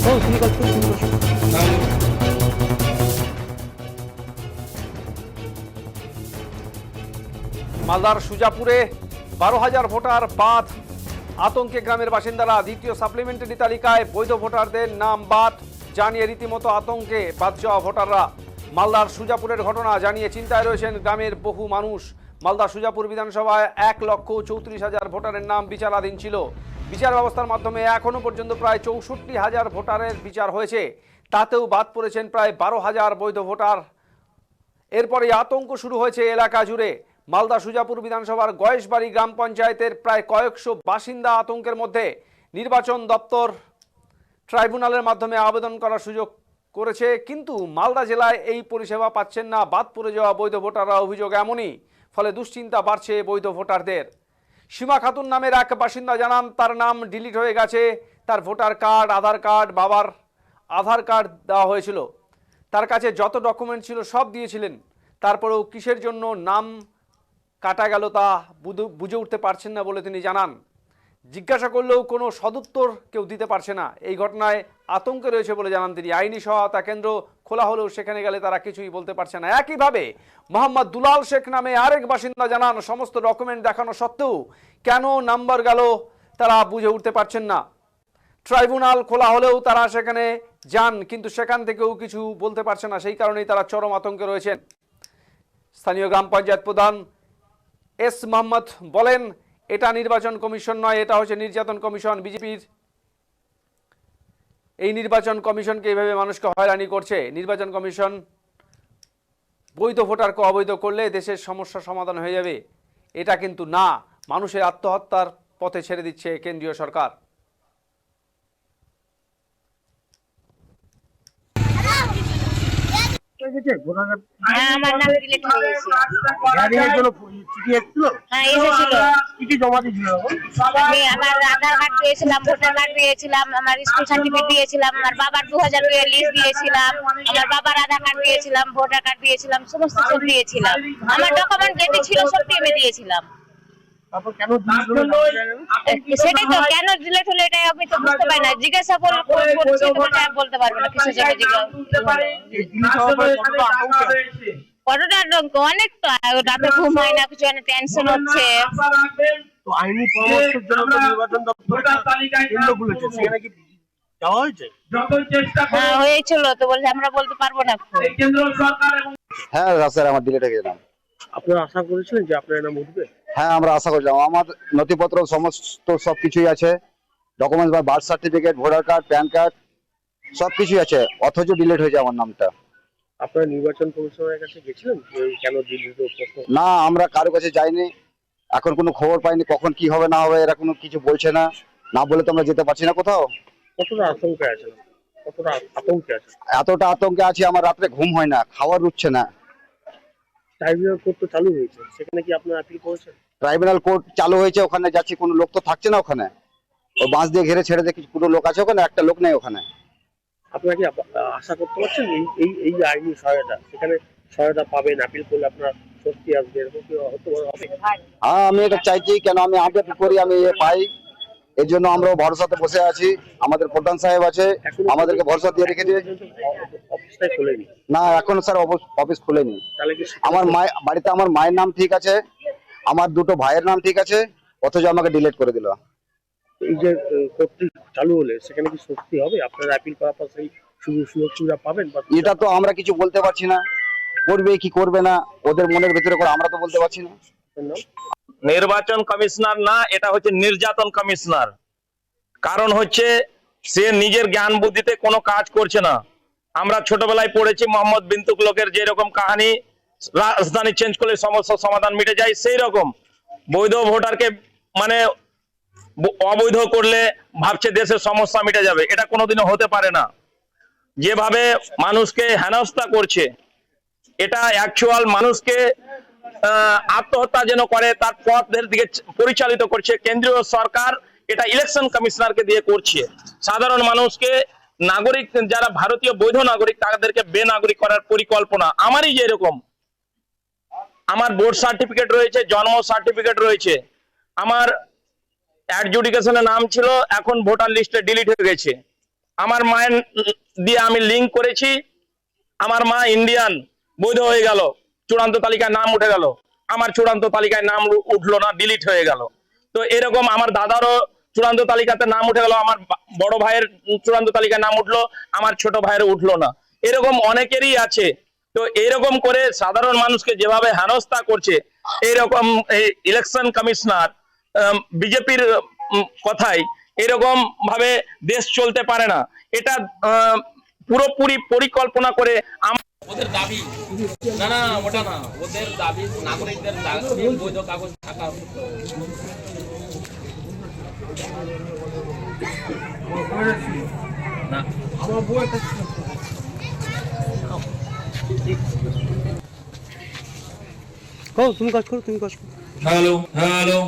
মালদার সুজাপুরে 12,000 ভোটার বাদ, আতঙ্কে গ্রামের বাসিন্দারা। দ্বিতীয় সাপ্লিমেন্টারি তালিকায় বৈধ ভোটারদের নাম বাদ জানিয়ে রীতিমতো আতঙ্কে বাদ যাওয়া ভোটাররা। মালদার সুজাপুরের ঘটনা জানিয়ে চিন্তায় রয়েছেন গ্রামের বহু মানুষ। মালদা সুজাপুর বিধানসভায় 1,34,000 ভোটারের নাম বিচারাধীন ছিল। বিচার ব্যবস্থার মাধ্যমে এখনো পর্যন্ত প্রায় 64,000 ভোটারের বিচার হয়েছে, তাতেও বাদ পড়েছেন প্রায় 12,000 বৈধ ভোটার। এরপরে আতঙ্ক শুরু হয়েছে এলাকা জুড়ে। মালদা সুজাপুর বিধানসভার গয়েশবাড়ি গ্রাম পঞ্চায়েতের প্রায় কয়েকশো বাসিন্দা আতঙ্কের মধ্যে। নির্বাচন দপ্তর ট্রাইব্যুনালের মাধ্যমে আবেদন করার সুযোগ করেছে, কিন্তু মালদা জেলায় এই পরিষেবা পাচ্ছেন না বাদ পড়ে যাওয়া বৈধ ভোটাররা। অভিযোগ এমনই, ফলে দুশ্চিন্তা বাড়ছে বৈধ ভোটারদের। সীমা খাতুন নামের এক বাসিন্দা জানান, তার নাম ডিলিট হয়ে গেছে। তার ভোটার কার্ড, আধার কার্ড, বাবার আধার কার্ড দেওয়া হয়েছিল। তার কাছে যত ডকুমেন্ট ছিল সব দিয়েছিলেন, তারপরেও কিসের জন্য নাম কাটা গেল তা বুঝে উঠতে পারছেন না বলে তিনি জানান। জিজ্ঞাসা করলেও কোনো সদুত্তর কেউ দিতে পারছে না। এই ঘটনায় আতঙ্কে রয়েছে বলে জানান তিনি। আইনি সহায়তা কেন্দ্র খোলা হলেও সেখানে গেলে তারা কিছুই বলতে পারছে না। একইভাবে মোহাম্মদ দুলাল শেখ নামে আরেক বাসিন্দা জানান, সমস্ত ডকুমেন্ট দেখানো সত্ত্বেও কেন নাম্বার গেল তারা বুঝে উঠতে পারছেন না। ট্রাইব্যুনাল খোলা হলেও তারা সেখানে যান, কিন্তু সেখান থেকেও কিছু বলতে পারছে না। সেই কারণেই তারা চরম আতঙ্কে রয়েছেন। স্থানীয় গ্রাম পঞ্চায়েত প্রধান এস মোহাম্মদ বলেন, এটা নির্বাচন কমিশন নয়, এটা হচ্ছে নির্যাতন কমিশন। বিজেপির এই নির্বাচন কমিশনকে এইভাবে মানুষকে হয়রানি করছে। নির্বাচন কমিশন বৈধ ভোটারকে অবৈধ করলে দেশের সমস্যার সমাধান হয়ে যাবে, এটা কিন্তু না। মানুষের আত্মহত্যার পথে ছেড়ে দিচ্ছে কেন্দ্রীয় সরকার। আমার নাম ডিলিট হয়ে গেছে। আমি আমার আধার কার্ড দিয়েছিলাম, ভোটার কার্ড দিয়েছিলাম, আমার স্কুল সার্টিফিকেট দিয়েছিলাম, আমার বাবার 2000 টাকা লিস্ট দিয়েছিলাম, আমার বাবার আধার কার্ড দিয়েছিলাম, ভোটার কার্ড দিয়েছিলাম, সমস্ত সব দিয়েছিলাম। আমার ডকুমেন্ট যেটি ছিল সব আমি দিয়েছিলাম। সেটাই তো, কেন ডিলিট হলো এটা আমি তো বুঝতে পারি না। জিজ্ঞাসা করছি বলতে পারবো না কিসের জন্য কতটা আতঙ্ক। অনেক তো, রাতে ঘুম হয় না, কিছু টেনশন হচ্ছে। আইনি পরামর্শের জন্য নির্বাচন দপ্তর কেন্দ্র খুলেছে, সেখানে কি যাওয়া হয়েছে? হ্যাঁ হয়েছিল তো, বলছে আমরা বলতে পারবো না। হ্যাঁ স্যার, আমার ডিলিট হয়ে গেলাম। আপনারা আশা করেছিলেন যে আপনার নাম উঠবে? হ্যাঁ, আমরা আশা করছিলাম। আমার নথিপত্র সমস্ত সবকিছুই আছে, ডকুমেন্টস বা birth certificate, voter card, pan card সবকিছুই আছে, অথচ ডিলিট হয়ে যায় আমার নামটা। আপনারা নির্বাচন কমিশনের কাছে গেছিলেন কেন ডিলিট হলো? না, আমরা কারো কাছে যাইনি, এখন কোনো খবর পাইনি। কখন কি হবে না হবে এরা কোনো কিছু বলছে না, না বলে তো আমরা যেতে পারছি না কোথাও। কতটা আতঙ্কে আছে? কতটা আতঙ্কে আছে? এতটা আতঙ্কে আছি, আমার রাত্রে ঘুম হয় না, খাওয়ার রুচ্ছে না। ট্রাইব্যুনাল কোর্ট তো চালু হয়েছে, সেখানে কি আপনারা আপিল করেছেন? ট্রাইব্যুনাল কোর্ট চালু হয়েছে, ওখানে যাচ্ছি, কোনো লোক তো থাকছে না ওখানে। ও বাঁশ দিয়ে ঘিরে ছেড়ে দেখি কোনো লোক আছে ওখানে, একটা লোক নেই ওখানে। আপনারা কি আশা করতে পারছেন এই আইনি সহায়তা, সেখানে সহায়তা পাবেন? আপিল করলে আপনারা স্বস্তি আসবে, এরকম কি হতে হবে? হ্যাঁ, আমি এটা চাইছি। কেন আমি আপিল করি, আমি পাই, এর জন্য আমরাও ভরসাতে বসে আছি। আমাদের প্রধান সাহেব আছে, আমাদেরকে ভরসা দিয়ে রেখে দিয়ে। অফিসটাই খোলেনি? না, এখন স্যার অফিস খুলেনি। তাহলে কি আমার বাড়িতে আমার মায়ের নাম ঠিক আছে, আমার দুটো ভাইয়ের নাম ঠিক আছে, অথচ আমাকে ডিলিট করে দিল। এই যে কোর্টটি চালু হলে সেখানে কি স্বস্তি হবে? আপনারা আপিল করার পর সেই সুযোগ সুবিধা পাবেন? এটা তো আমরা কিছু বলতে পারছি না, করবে কি করবে না ওদের মনের ভিতরে করে, আমরা তো বলতে পারছি না। নির্বাচন কমিশনার না, এটা হচ্ছে নির্যাতন কমিশনার। কারণ হচ্ছে সে নিজের জ্ঞান বুদ্ধিতে কোনো কাজ করছে না। আমরা ছোটবেলায় পড়েছি মোহাম্মদ বিন তুগলকের যেরকম কাহিনী, রাজধানী চেঞ্জ করলে সমস্যার সমাধান মিটে যায়, সেই রকম বৈধ ভোটারকে মানে অবৈধ করলে ভাবছে দেশের সমস্যা মিটে যাবে। এটা কোনোদিনও হতে পারে না। যেভাবে মানুষকে হেনস্থা করছে, এটা অ্যাকচুয়াল মানুষকে আত্মহত্যা যেন করে তার পথের দিকে পরিচালিত করছে কেন্দ্রীয় সরকার। এটা ইলেকশন কমিশনারকে দিয়ে করছে। সাধারণ মানুষকে, নাগরিক যারা ভারতীয় বৈধ নাগরিক, তাদেরকে বেনাগরিক করার পরিকল্পনা। আমারই যেরকম আমার বোর্ড সার্টিফিকেট রয়েছে, জন্ম সার্টিফিকেট রয়েছে, আমার অ্যাডজুডিকেশনে নাম ছিল, এখন ভোটার লিস্টে ডিলিট হয়ে গেছে। আমার মায়ের দিয়ে আমি লিঙ্ক করেছি, আমার মা ইন্ডিয়ান বৈধ হয়ে গেল, চূড়ান্ত তালিকায় নাম উঠে গেল, আমার চূড়ান্ত তালিকায় নাম উঠলো না, ডিলিট হয়ে গেল। তো এরকম আমার দাদারও চূড়ান্ত তালিকাতে নাম উঠে গেল, আমার বড় ভাইয়ের চূড়ান্ত তালিকায় নাম উঠলো, আমার ছোট ভাইয়ের উঠলো না। এরকম অনেকেরই আছে। তো এরকম করে সাধারণ মানুষকে যেভাবে হেনস্থা করছে, এরকম ইলেকশন কমিশনার বিজেপির কথাই এরকম ভাবে দেশ চলতে পারে না। এটা পুরোপুরি পরিকল্পনা করে ওদের দাবি না, না ওটা না, ওদের দাবি নাগরিকদের দাবি বৈধ কাগজ থাকা। না আমার বই তুমি কাজ করো। Hello hello